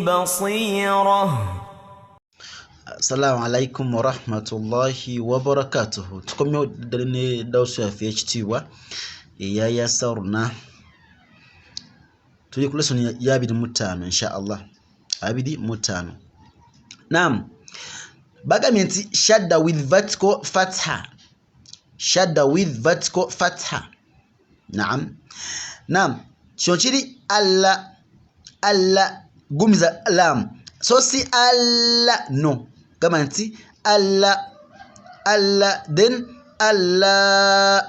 بصيرة. Assalamu alaikum wa rahmatullahi wa barakatuhu. Tukomye dalene dawso ya FHT ya yasarna. Tuje kula sun ya bidi mutano insha Allah. Abidi mutano. Naam. Bagamenti shadda with vertical fatha. Shadda with vertical fatha. Naam. Naam. Shonchiri alla gumiza lam. So si alla no. Gamanti Allah then Allah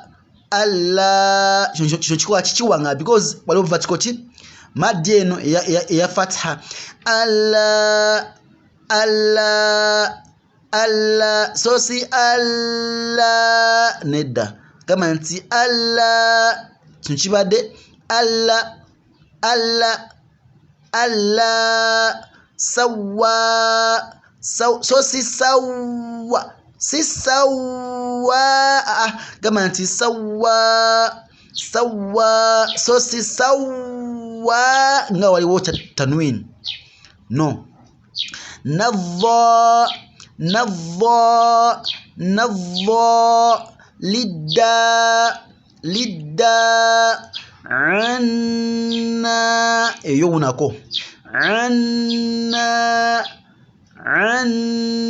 shonchikwa chichiwanga because wale vertical madieno ya fatha Allah so si Allah nedda gamanti Allah shonchibade Allah sawa so si sawa gamanti sawa so si sawa nga wali wocha tanwin no nadha lidda anna yunako anna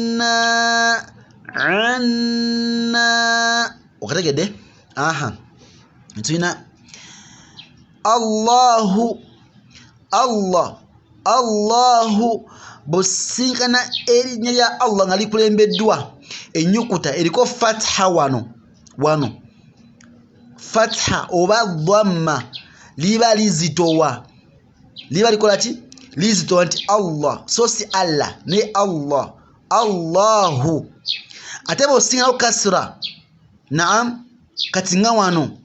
wakatagede aha ntuna Allahu bosinkana erinya ya Allah ngali kulembeddwa enyukuta eriko fatha wano fatha oba dhamma liba lizitowa liba likolati lizitowa nti Allah so si Allah ne Allahu ate bosinga kasra naam katinga wano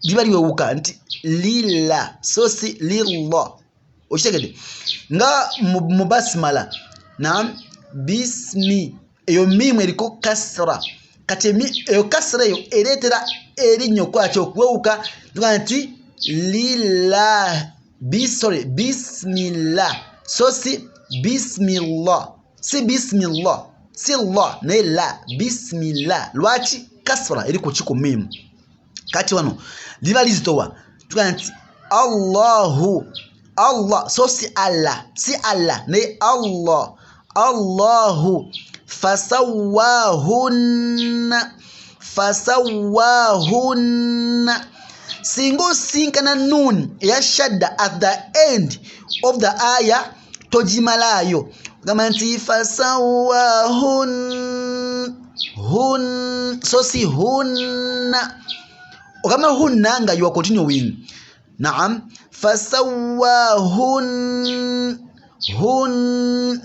liba liwuka nti lilla so si lillah okitegede nga mubasmala naam bismi eyo mimu eriko kasra kati eyo kasra eyo eretera erinyo kwakyo okuwuka nti lillah bismillah so si bismillah si Allah ne la bismillah lwaki kasra eri ku kiko mimu kati wano liba lizitowa tukanti Allah so si Allah ne Allahu fasawahunna singo sinkana nun ya shadda at the end of the ayah tojimalayo gamanti so si hunna okama hunna nga you are continuing naam fasawahun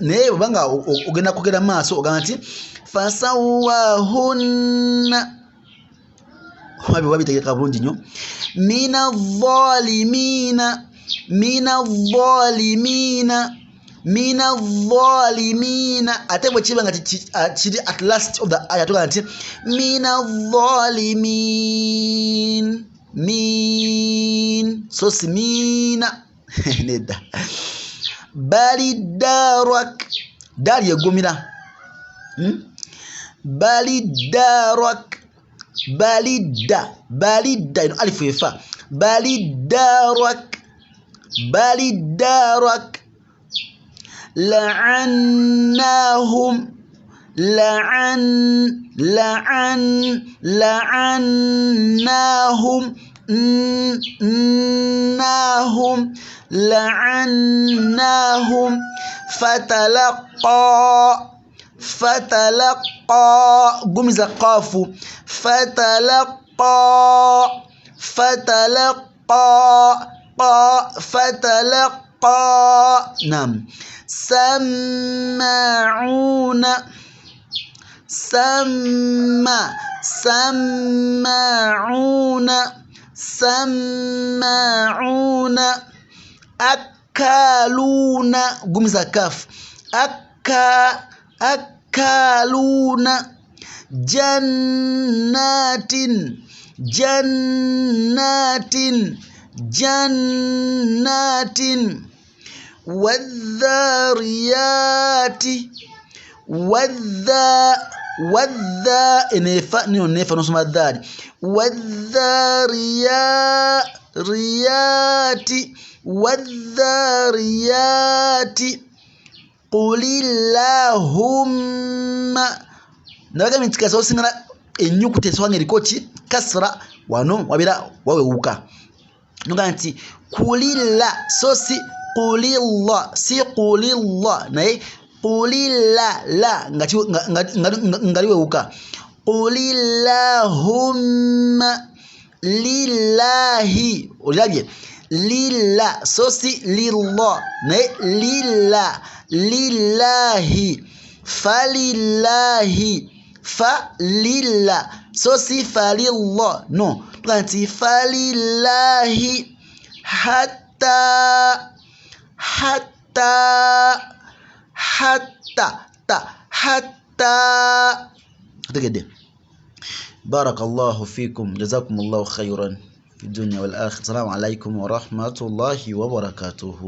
ne banga ogenda kugera maaso oganti fasawahunna wabi tegeka bulungi nnyo mina dhalimina ate bwe kibanga kiri at last of the ayah tuga nti mina dhalimin so si mina nedda bali darak dali yegumira balidda ino alifu efa balidarak la'annahum fatalaqa gumiza qafu fatalaqa nam sama'una akaluna gumiza kaf akaluna jannatin والذاريات والذا إنفا نيونفا نسمى الذاري والذاريات قل اللهم naga mintika so singana enyukute so ngeri kochi kasra wano wabira waweuka nuganti kulilla so si qulillah si qulillah naye qulilla la ngati weuka qulillahumma lillahi ulaje lillah so si lillah naye lillahi falillahi falillah so si falillah no tukanti falillahi hatta تجد بارك الله فيكم جزاكم الله خيرا في الدنيا والآخرة السلام عليكم ورحمة الله وبركاته.